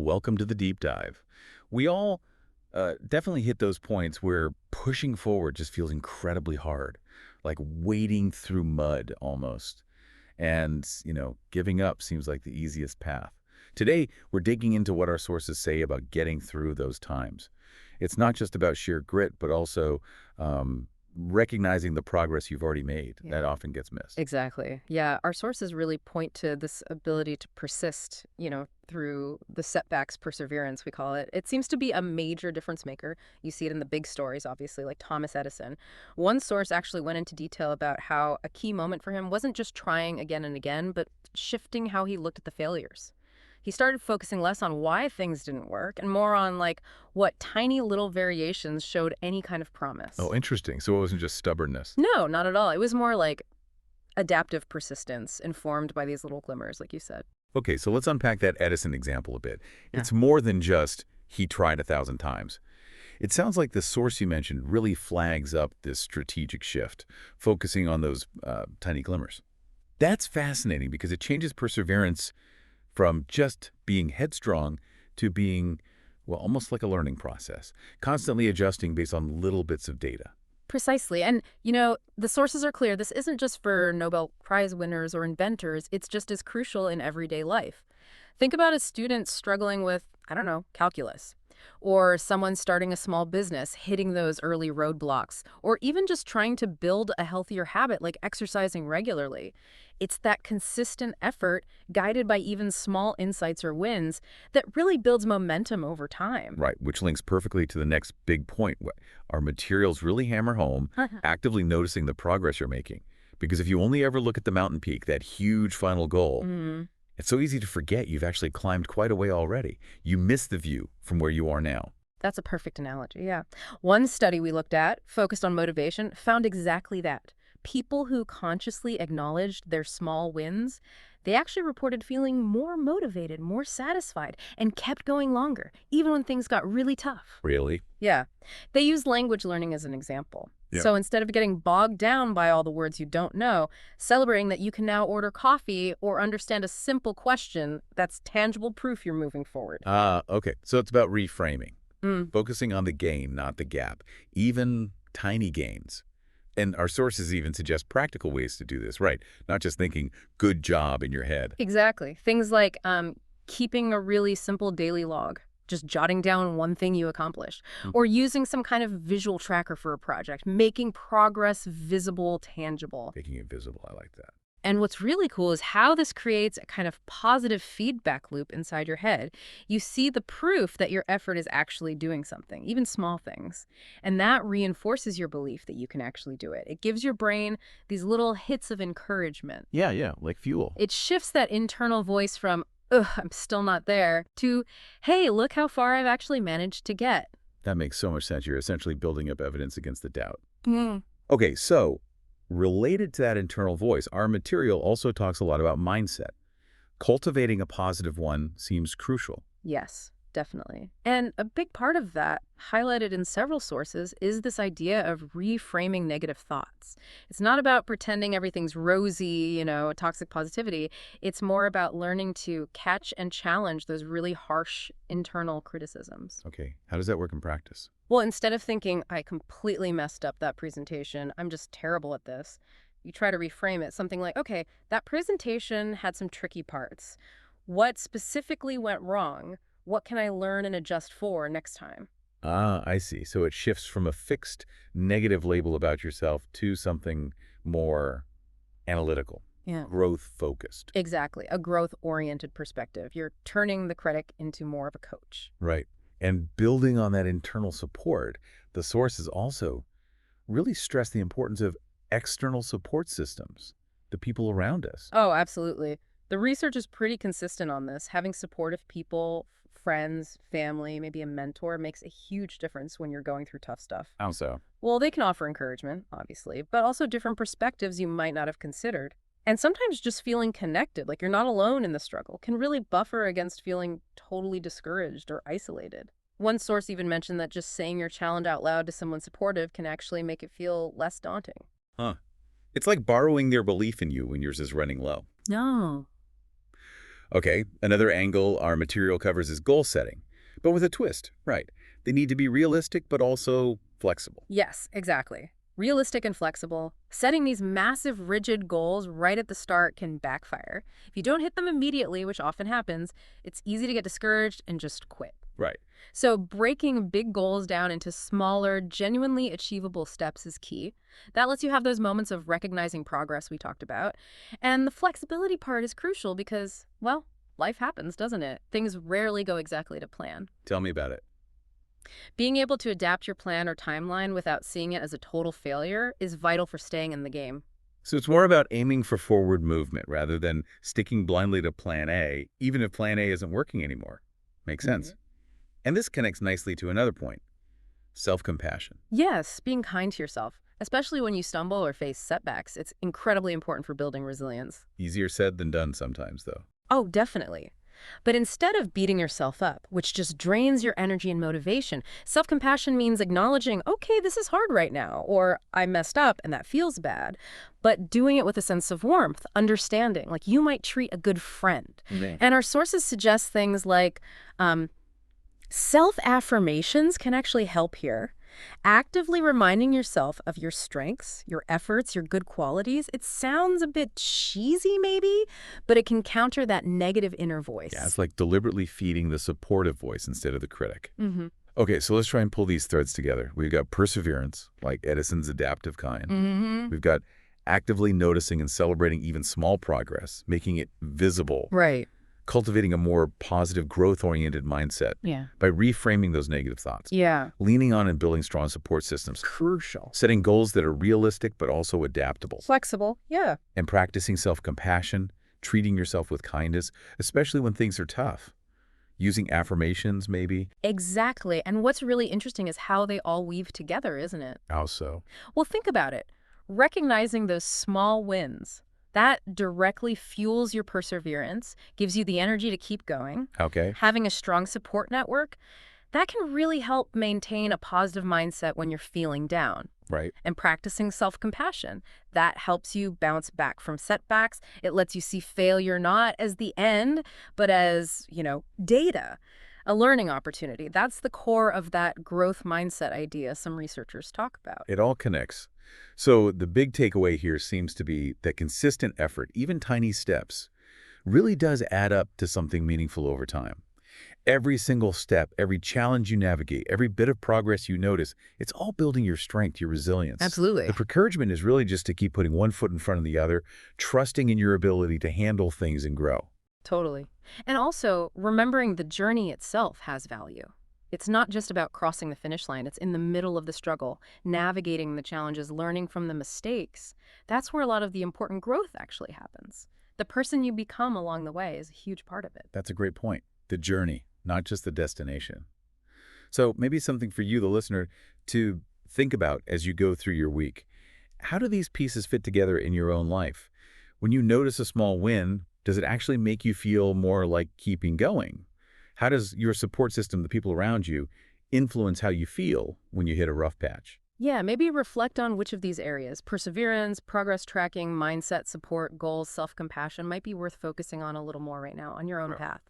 welcome to the deep dive. We all definitely hit those points where pushing forward just feels incredibly hard, like wading through mud almost. And, giving up seems like the easiest path. Today, we're digging into what our sources say about getting through those times. It's not just about sheer grit, but also recognizing the progress you've already made. Yeah. That often gets missed. Exactly. Yeah, our sources really point to this ability to persist, through the setbacks, perseverance, we call it. It seems to be a major difference maker. You see it in the big stories, obviously, like Thomas Edison. One source actually went into detail about how a key moment for him wasn't just trying again and again, but shifting how he looked at the failures. He started focusing less on why things didn't work and more on like what tiny little variations showed any kind of promise. Oh, interesting. So it wasn't just stubbornness. No, not at all. It was more like adaptive persistence informed by these little glimmers, like you said. Okay, so let's unpack that Edison example a bit. Yeah. It's more than just he tried 1,000 times. It sounds like the source you mentioned really flags up this strategic shift, focusing on those tiny glimmers. That's fascinating because it changes perseverance from just being headstrong to being, well, almost like a learning process, constantly adjusting based on little bits of data. Precisely. And, the sources are clear. This isn't just for Nobel Prize winners or inventors. It's just as crucial in everyday life. Think about a student struggling with, I don't know, calculus, or someone starting a small business, hitting those early roadblocks, or even just trying to build a healthier habit like exercising regularly. It's that consistent effort, guided by even small insights or wins, that really builds momentum over time. Right, which links perfectly to the next big point. Our materials really hammer home, actively noticing the progress you're making. Because if you only ever look at the mountain peak, that huge final goal, Mm. it's so easy to forget you've actually climbed quite a way already. You miss the view from where you are now. That's a perfect analogy, yeah. One study we looked at, focused on motivation, found exactly that. People who consciously acknowledged their small wins, they actually reported feeling more motivated, more satisfied, and kept going longer, even when things got really tough. Really? Yeah. They used language learning as an example. Yeah. So instead of getting bogged down by all the words you don't know, celebrating that you can now order coffee or understand a simple question, that's tangible proof you're moving forward. Okay. So it's about reframing, Mm. focusing on the gain, not the gap, even tiny gains. And our sources even suggest practical ways to do this, right? Not just thinking, good job in your head. Exactly. Things like keeping a really simple daily log, just jotting down one thing you accomplished, Mm. or using some kind of visual tracker for a project, making progress visible, tangible. Making it visible, I like that. And what's really cool is how this creates a kind of positive feedback loop inside your head. You see the proof that your effort is actually doing something, even small things. And that reinforces your belief that you can actually do it. It gives your brain these little hits of encouragement. Yeah, like fuel. It shifts that internal voice from, ugh, I'm still not there, to, hey, look how far I've actually managed to get. That makes so much sense. You're essentially building up evidence against the doubt. Mm. Okay, so related to that internal voice, our material also talks a lot about mindset. Cultivating a positive one seems crucial. Yes, definitely. And a big part of that, highlighted in several sources, is this idea of reframing negative thoughts. It's not about pretending everything's rosy, toxic positivity. It's more about learning to catch and challenge those really harsh internal criticisms. Okay, how does that work in practice? Well, instead of thinking, I completely messed up that presentation, I'm just terrible at this, you try to reframe it. Something like, okay, that presentation had some tricky parts. What specifically went wrong? What can I learn and adjust for next time? I see. So it shifts from a fixed negative label about yourself to something more analytical, Yeah. growth-focused. Exactly. A growth-oriented perspective. You're turning the critic into more of a coach. Right. And building on that internal support, the sources also really stress the importance of external support systems, the people around us. Oh, absolutely. The research is pretty consistent on this. Having supportive people, friends, family, maybe a mentor makes a huge difference when you're going through tough stuff. How so? Well, they can offer encouragement, obviously, but also different perspectives you might not have considered. And sometimes just feeling connected, like you're not alone in the struggle, can really buffer against feeling totally discouraged or isolated. One source even mentioned that just saying your challenge out loud to someone supportive can actually make it feel less daunting. Huh. It's like borrowing their belief in you when yours is running low. No. Okay, another angle our material covers is goal setting, but with a twist, right? They need to be realistic, but also flexible. Yes, exactly. Realistic and flexible. Setting these massive, rigid goals right at the start can backfire. If you don't hit them immediately, which often happens, it's easy to get discouraged and just quit. Right. So, breaking big goals down into smaller, genuinely achievable steps is key. That lets you have those moments of recognizing progress we talked about. And the flexibility part is crucial because, well, life happens, doesn't it? Things rarely go exactly to plan. Tell me about it. Being able to adapt your plan or timeline without seeing it as a total failure is vital for staying in the game. So it's more about aiming for forward movement rather than sticking blindly to plan A, even if plan A isn't working anymore. Makes sense. Mhm. And this connects nicely to another point, self-compassion. Yes, being kind to yourself, especially when you stumble or face setbacks, it's incredibly important for building resilience. Easier said than done sometimes, though. Oh, definitely. But instead of beating yourself up, which just drains your energy and motivation, self-compassion means acknowledging, okay, this is hard right now, or I messed up and that feels bad, but doing it with a sense of warmth, understanding, like you might treat a good friend. Yeah. And our sources suggest things like um, self-affirmations can actually help here. Actively reminding yourself of your strengths, your efforts, your good qualities. It sounds a bit cheesy maybe, but it can counter that negative inner Yeah, voice. it's like deliberately feeding the supportive voice instead of the critic. Mm-hmm. Okay, so let's try and pull these threads together. We've got perseverance, like Edison's adaptive kind. Mm-hmm. We've got actively noticing and celebrating even small progress, making it visible, Right. cultivating a more positive, growth-oriented mindset Yeah. by reframing those negative thoughts, Yeah. leaning on and building strong support systems, Crucial. setting goals that are realistic but also adaptable, Flexible. Yeah. and practicing self-compassion, treating yourself with kindness, especially when things are tough. Using affirmations, maybe. Exactly. And what's really interesting is how they all weave together, isn't it? How so? Well, think about it. Recognizing those small wins, that directly fuels your perseverance, gives you the energy to keep going. Okay, Having a strong support network, that can really help maintain a positive mindset when you're feeling down. right. And practicing self-compassion, that helps you bounce back from setbacks. It lets you see failure not as the end, but as, data, a learning opportunity. That's the core of that growth mindset idea some researchers talk about. It all connects. So the big takeaway here seems to be that consistent effort, even tiny steps, really does add up to something meaningful over time. Every single step, every challenge you navigate, every bit of progress you notice, it's all building your strength, your resilience. Absolutely. The encouragement is really just to keep putting one foot in front of the other, trusting in your ability to handle things and grow. Totally. And also, remembering the journey itself has value. It's not just about crossing the finish line. It's in the middle of the struggle, navigating the challenges, learning from the mistakes. That's where a lot of the important growth actually happens. The person you become along the way is a huge part of it. That's a great point. The journey, not just the destination. So maybe something for you, the listener, to think about as you go through your week. How do these pieces fit together in your own life? When you notice a small win, does it actually make you feel more like keeping going? How does your support system, the people around you, influence how you feel when you hit a rough patch? Yeah, maybe reflect on which of these areas, perseverance, progress tracking, mindset support, goals, self-compassion, might be worth focusing on a little more right now on your own path.